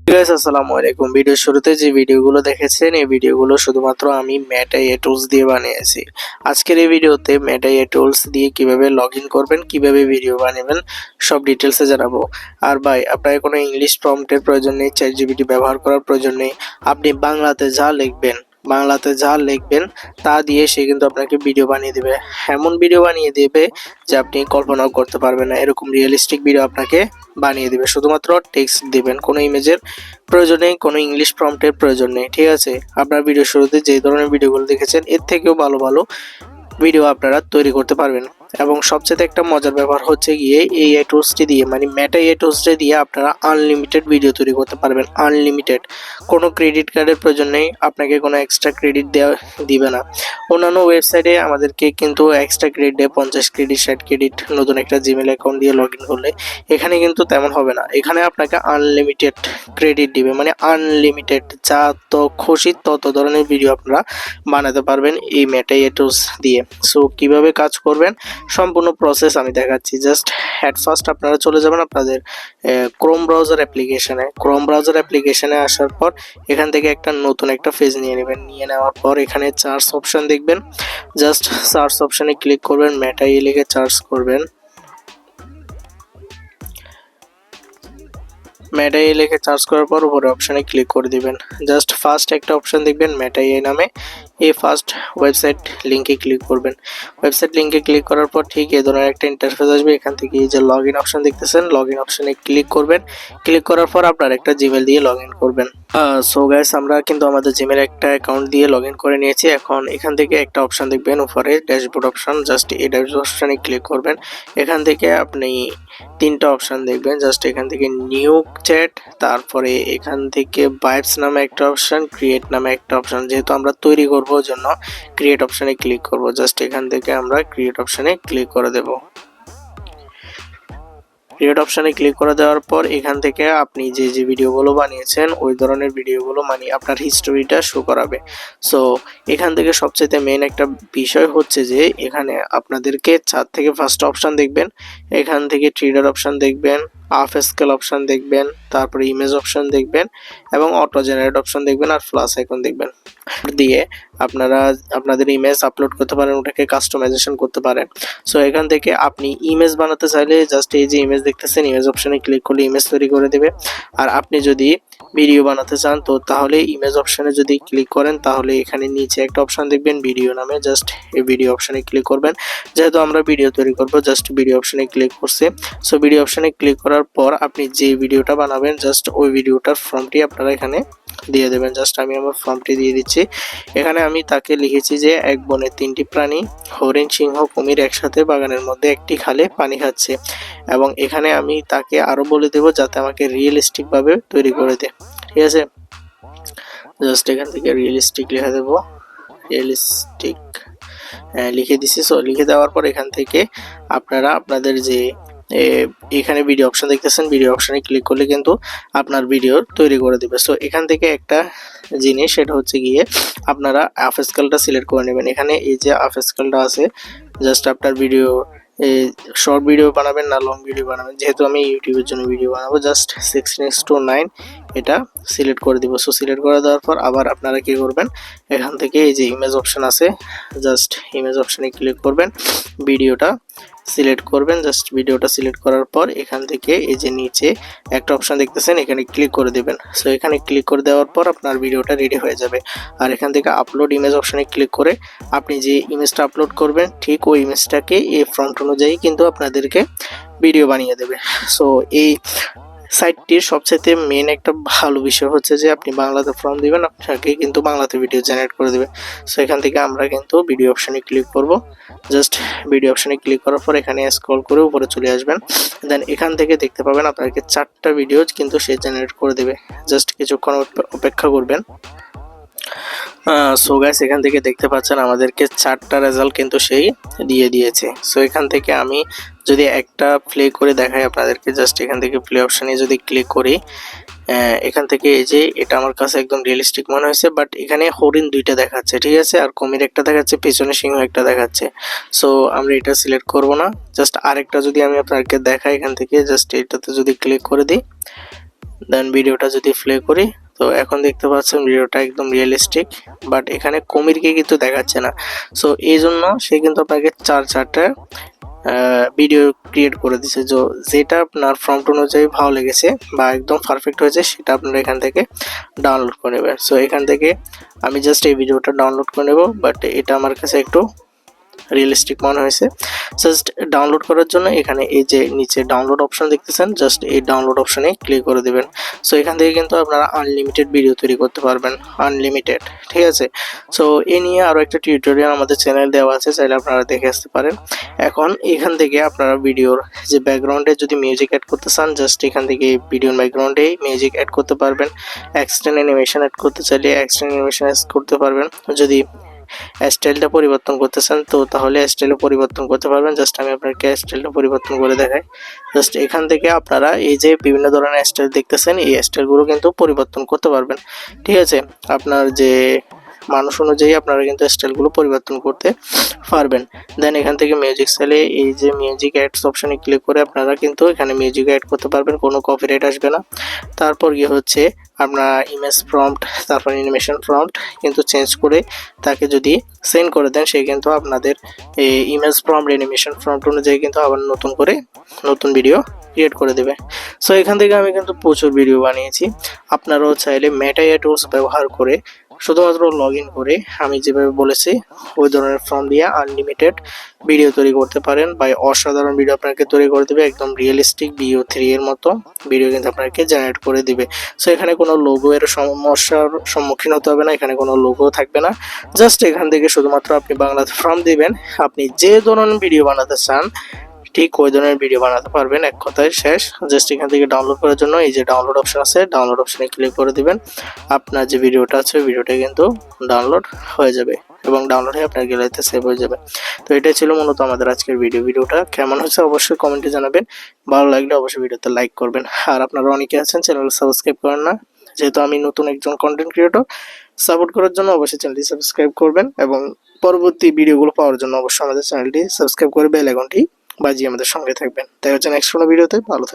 Guys আসসালামু আলাইকুম। ভিডিওর শুরুতে যে ভিডিওগুলো দেখেছেন এই ভিডিওগুলো শুধুমাত্র আমি মেটা এআই টুলস দিয়ে বানিয়েছি। আজকের এই ভিডিওতে মেটা এআই টুলস দিয়ে কিভাবে লগইন করবেন, কিভাবে ভিডিও বানাবেন সব ডিটেলসে জানাবো। আর ভাই আপনার কোনো ইংলিশ প্রম্পটের প্রয়োজন নেই, চ্যাটজিপিটি ব্যবহার করার প্রয়োজন নেই। আপনি বাংলাতে যা লিখবেন তা দিয়ে সে কিন্তু আপনাকে ভিডিও বানিয়ে দেবে। এমন ভিডিও বানিয়ে দেবে যে আপনি কল্পনাও করতে পারবেন না, এরকম রিয়েলিস্টিক ভিডিও আপনাকে বানিয়ে দিবে। শুধুমাত্র টেক্সট দিবেন, কোনো ইমেজের প্রয়োজন নেই, কোনো ইংলিশ প্রম্পটের প্রয়োজন নেই। ঠিক আছে, আপনার ভিডিও শুরুতে যে ধরনের ভিডিওগুলো দেখেছেন এর থেকেও ভালো ভালো ভিডিও আপনারা তৈরি করতে পারবেন। এবং সবচেয়ে একটা মজার ব্যাপার হচ্ছে গিয়ে এই এআই টুলসটি দিয়ে, মানে মেটা এআই টুলসটি দিয়ে আপনারা আনলিমিটেড ভিডিও তৈরি করতে পারবেন। আনলিমিটেড, কোনো ক্রেডিট কার্ডের প্রয়োজন নেই, আপনাকে কোনো এক্সট্রা ক্রেডিট দিবে না। অন্যান্য ওয়েবসাইটে আমাদেরকে কিন্তু এক্সট্রা ক্রেডিট দেয়, 50 ক্রেডিট, 60 ক্রেডিট নতুন একটা জিমেল অ্যাকাউন্ট দিয়ে লগ ইন করলে। এখানে কিন্তু তেমন হবে না, এখানে আপনাকে আনলিমিটেড ক্রেডিট দিবে, মানে আনলিমিটেড যা তো খুশি তত ধরনের ভিডিও আপনারা বানাতে পারবেন এই মেটা এআই টুলস দিয়ে। সো কিভাবে কাজ করবেন সম্পূর্ণ প্রসেস আমি দেখাচ্ছি। জাস্ট অ্যাট ফার্স্ট আপনারা চলে যাবেন আপনাদের ক্রোম ব্রাউজার অ্যাপ্লিকেশনে আসার পর এখান থেকে নতুন একটা পেজ নিয়ে নেবেন। নিয়ে নেওয়ার পর এখানে সার্চ অপশন দেখবেন, জাস্ট সার্চ অপশনে ক্লিক করবেন, মেটা এআই লিখে সার্চ করবেন। মেটা এআই লিখে সার্চ করার পর উপরে অপশনে ক্লিক করে দিবেন। জাস্ট ফার্স্ট একটা অপশন দেখবেন মেটা এআই নামে, এই ফার্স্ট ওয়েবসাইট লিঙ্কে ক্লিক করবেন। ওয়েবসাইট লিঙ্কে ক্লিক করার পর ঠিক এই ধরনের একটা ইন্টারফেস আসবে। এখান থেকে এই যে লগ ইন অপশন দেখতেছেন, লগ ইন অপশনে ক্লিক করবেন। ক্লিক করার পর আপনার একটা জিমেল দিয়ে লগ ইন করবেন। সো গাইস আমরা কিন্তু আমাদের জিমেল একটা অ্যাকাউন্ট দিয়ে লগ ইন করে নিয়েছি। এখন এখান থেকে একটা অপশন দেখবেন উপরে ড্যাশবোর্ড অপশন, জাস্ট এই ড্যাশবোর্ড অপশনে ক্লিক করবেন। এখান থেকে আপনি তিনটা অপশন দেখবেন, জাস্ট এখান থেকে নিউ চ্যাট, তারপরে এখান থেকে ভাইবস নামে একটা অপশন, ক্রিয়েট নামে একটা অপশন। যেহেতু আমরা তৈরি করব জন্য ক্রিয়েট অপশনে ক্লিক করব। জাস্ট এখান থেকে আমরা ক্রিয়েট অপশনে ক্লিক করে দেব। ক্রিয়েট অপশনে ক্লিক করে দেওয়ার পর এখান থেকে আপনি যে ভিডিওগুলো বানিয়েছেন ওই ধরনের ভিডিওগুলো, মানে আপনার হিস্টোরিটা শো করাবে। সো এখান থেকে সবচেয়ে মেইন একটা বিষয় হচ্ছে যে এখানে আপনাদেরকে 4 থেকে 5টা অপশন দেখবেন। এখান থেকে ট্রিডার অপশন দেখবেন, হাফ স্কেল অপশন দেখবেন, তারপরে ইমেজ অপশন দেখবেন এবং অটো জেনারেট অপশন দেখবেন আর প্লাস আইকন দেখবেন। দিয়ে আপনারা আপনাদের ইমেজ আপলোড করতে পারেন, ওটাকে কাস্টমাইজেশন করতে পারেন। সো এখান থেকে আপনি ইমেজ বানাতে চাইলে জাস্ট এই যে ইমেজ দেখতেছেন, ইমেজ অপশনে ক্লিক করলে ইমেজ তৈরি করে দেবে। আর আপনি যদি ভিডিও বানাতে চান তো তাহলে ইমেজ অপশনে যদি ক্লিক করেন তাহলে এখানে নিচে একটা অপশন দেখবেন ভিডিও নামে, জাস্ট এই ভিডিও অপশনে ক্লিক করবেন। যেহেতু আমরা ভিডিও তৈরি করব জাস্ট ভিডিও অপশনে ক্লিক করছি। সো ভিডিও অপশনে ক্লিক করার পর আপনি যে ভিডিওটা বানাবেন জাস্ট ওই ভিডিওটার ফর্মটি আপনারা এখানে দিয়ে দেবেন। জাস্ট আমি আমার ফর্মটি দিয়ে দিচ্ছি। এখানে আমি তাকে লিখেছি যে এক বনে 3টি প্রাণী, হরিণ, সিংহ, কুমির একসাথে বাগানের মধ্যে একটি খালে পানি খাচ্ছে। এবং এখানে আমি তাকে আরো বলে দেব যাতে আমাকে রিয়েলিস্টিক ভাবে তৈরি করে দেয়। ঠিক আছে, জাস্ট এখান থেকে রিয়েলিস্টিক লিখে দেব, রিয়েলিস্টিক লিখে দিছি। সো লিখে দেওয়ার পর এখান থেকে আপনারা আপনাদের যে এখানে ভিডিও অপশন দেখতেছেন, ভিডিও অপশনে ক্লিক করলে কিন্তু আপনার ভিডিও তৈরি করে দিবে। সো এখান থেকে একটা জিনিস, সেটা হচ্ছে গিয়ে আপনারা হাফ স্কেলটা সিলেক্ট করে নেবেন। এখানে এই যে হাফ স্কেলটা আছে, জাস্ট আপনার ভিডিও শর্ট ভিডিও বানাবেন না লং ভিডিও বানাবেন, যেহেতু আমি ইউটিউবের জন্য ভিডিও বানাবো, জাস্ট 16:9 এটা সিলেক্ট করে দিব। সো সিলেক্ট করে দেওয়ার পর আবার আপনারা কি করবেন, এখান থেকে এই যে ইমেজ অপশন আছে, জাস্ট ইমেজ অপশনে ক্লিক করবেন, ভিডিওটা সিলেক্ট করবেন। জাস্ট ভিডিওটা সিলেক্ট করার পর এখান থেকে এই যে নিচে একটা অপশন দেখতেছেন, এখানে ক্লিক করে দেবেন। সো এখানে ক্লিক করে দেওয়ার পর আপনার ভিডিওটা রেডি হয়ে যাবে। আর এখান থেকে আপলোড ইমেজ অপশনে ক্লিক করে আপনি যে ইমেজটা আপলোড করবেন ঠিক ওই ইমেজটাকে এই ফ্রন্ট অনুযায়ী কিন্তু আপনাদেরকে ভিডিও বানিয়ে দেবে। সো এই সাইটটির সবচেয়ে মেন একটা ভালো বিষয় হচ্ছে যে আপনি বাংলাতে ফর্ম দিবেন, আপনাকে কিন্তু বাংলাতে ভিডিও জেনারেট করে দেবে। সো এখান থেকে আমরা কিন্তু ভিডিও অপশনে ক্লিক করব। জাস্ট ভিডিও অপশনে ক্লিক করার পর এখানে স্ক্রল করে উপরে চলে আসবেন। দেন এখান থেকে দেখতে পাবেন আপনাকে 4টা ভিডিও কিন্তু সে জেনারেট করে দেবে। জাস্ট কিছুক্ষণ অপেক্ষা করবেন। সো গাইস এখান থেকে দেখতে পাচ্ছেন আমাদেরকে 4টা রেজাল্ট কিন্তু সেই দিয়ে দিয়েছে। সো এখান থেকে আমি যদি একটা প্লে করে দেখাই আপনাদেরকে, জাস্ট এখান থেকে প্লে অপশনে যদি ক্লিক করি, এখান থেকে এই যে এটা আমার কাছে একদম রিয়েলিস্টিক মনে হয়েছে, বাট এখানে হরিণ 2টা দেখাচ্ছে, ঠিক আছে, আর কুমির একটা দেখাচ্ছে, পেছনে সিংহ একটা দেখাচ্ছে। সো আমরা এটা সিলেক্ট করব না। জাস্ট আরেকটা যদি আমি আপনাদেরকে দেখাই, এখান থেকে জাস্ট এটাতে যদি ক্লিক করে দিই, দেন ভিডিওটা যদি প্লে করি, তো এখন দেখতে পাচ্ছেন ভিডিওটা একদম রিয়েলিস্টিক, বাট এখানে কুমিরকে কিন্তু দেখাচ্ছে না। সো এই জন্য সে কিন্তু আপনাকে চারটা ভিডিও ক্রিয়েট করে দিছে, যেটা আপনার ফ্রন্ট অনুযায়ী ভালো লেগেছে বা একদম পারফেক্ট হয়েছে সেটা আপনারা এখান থেকে ডাউনলোড করে নেবেন। সো এখান থেকে আমি জাস্ট এই ভিডিওটা ডাউনলোড করে নেব, বাট এটা আমার কাছে একটু রিয়েলিস্টিক মনে হয়েছে। জাস্ট ডাউনলোড করার জন্য এখানে এই যে নিচে ডাউনলোড অপশন দেখতেছেন, জাস্ট এই ডাউনলোড অপশনে ক্লিক করে দেবেন। সো এখান থেকে কিন্তু আপনারা আনলিমিটেড ভিডিও তৈরি করতে পারবেন, আনলিমিটেড, ঠিক আছে। সো এ নিয়ে আরও একটা টিউটোরিয়াল আমাদের চ্যানেল দেওয়া আছে, চাইলে আপনারা দেখে আসতে পারেন। এখন এখান থেকে আপনারা ভিডিওর যে ব্যাকগ্রাউন্ডে যদি মিউজিক অ্যাড করতে চান, জাস্ট এখান থেকে ভিডিওর ব্যাকগ্রাউন্ডে মিউজিক অ্যাড করতে পারবেন। এক্সটেন্ড অ্যানিমেশন অ্যাড করতে চাইলে এক্সটেন্ড অ্যানিমেশন অ্যাড করতে পারবেন। যদি স্টাইলটা পরিবর্তন করতে চান তো তাহলে স্টাইলও পরিবর্তন করতে পারবেন। জাস্ট আমি আপনাকে স্টাইলটা পরিবর্তন করে দেখাই। জাস্ট এখান থেকে আপনারা এই যে বিভিন্ন ধরনের স্টাইল দেখতেছেন, এই স্টাইলগুলো কিন্তু পরিবর্তন করতে পারবেন, ঠিক আছে। আপনার যে মানুষ অনুযায়ী আপনারা কিন্তু স্টাইলগুলো পরিবর্তন করতে পারবেন। দেন এখান থেকে মিউজিক স্টাইলে এই যে মিউজিক অ্যাডস অপশনে ক্লিক করে আপনারা কিন্তু এখানে মিউজিক অ্যাড করতে পারবেন, কোনো কপিরাইট আসবে না। তারপর গিয়ে হচ্ছে আপনার ইমেজ প্রম্পট, তারপর অ্যানিমেশন প্রম্পট কিন্তু চেঞ্জ করে তাকে যদি সেন্ড করে দেন, সে কিন্তু আপনাদের এই ইমেজ প্রম্পট অ্যানিমেশন প্রম্পট অনুযায়ী কিন্তু আবার নতুন করে নতুন ভিডিও ক্রিয়েট করে দেবে। সো এখান থেকে আমি কিন্তু প্রচুর ভিডিও বানিয়েছি। আপনারাও চাইলে মেটা এআই টুলস ব্যবহার করে শুধুমাত্র লগ ইন করে আমি যেভাবে বলেছি ওই ধরনের ফর্ম দিয়ে আনলিমিটেড ভিডিও তৈরি করতে পারেন, বা অসাধারণ ভিডিও আপনাকে তৈরি করে দেবে, একদম রিয়েলিস্টিক VO3 এর মতো ভিডিও কিন্তু আপনাকে জেনারেট করে দিবে। সো এখানে কোনো লোগো এর সমস্যার সম্মুখীন হতে হবে না, এখানে কোনো লোগো থাকবে না। জাস্ট এখান থেকে শুধুমাত্র আপনি বাংলাতে ফর্ম দিবেন, আপনি যে ধরনের ভিডিও বানাতে চান ঠিক ওই ধরনের ভিডিও বানাতে পারবেন, এক কথায় শেষ। জাস্ট এখান থেকে ডাউনলোড করার জন্য এই যে ডাউনলোড অপশন আছে, ডাউনলোড অপশনে ক্লিক করে দিবেন। আপনার যে ভিডিওটা আছে ভিডিওটা কিন্তু ডাউনলোড হয়ে যাবে এবং ডাউনলোড হয়ে আপনার গ্যালারিতে সেভ হয়ে যাবে। তো এটাই ছিল মূলত আমাদের আজকের ভিডিওটা কেমন হয়েছে অবশ্যই কমেন্টে জানাবেন। ভালো লাগলে অবশ্যই ভিডিওতে লাইক করবেন। আর আপনারা অনেকে আছেন চ্যানেল সাবস্ক্রাইব করেন না, যেহেতু আমি নতুন একজন কন্টেন্ট ক্রিয়েটর, সাপোর্ট করার জন্য অবশ্যই চ্যানেলটি সাবস্ক্রাইব করবেন এবং পরবর্তী ভিডিওগুলো পাওয়ার জন্য অবশ্যই আমাদের চ্যানেলটি সাবস্ক্রাইব করে বেল আইকনটি বাজিয়ে আমাদের সঙ্গে থাকবেন। দেখা হচ্ছে নেক্সট কোনো ভিডিওতে। ভালো থাকবেন।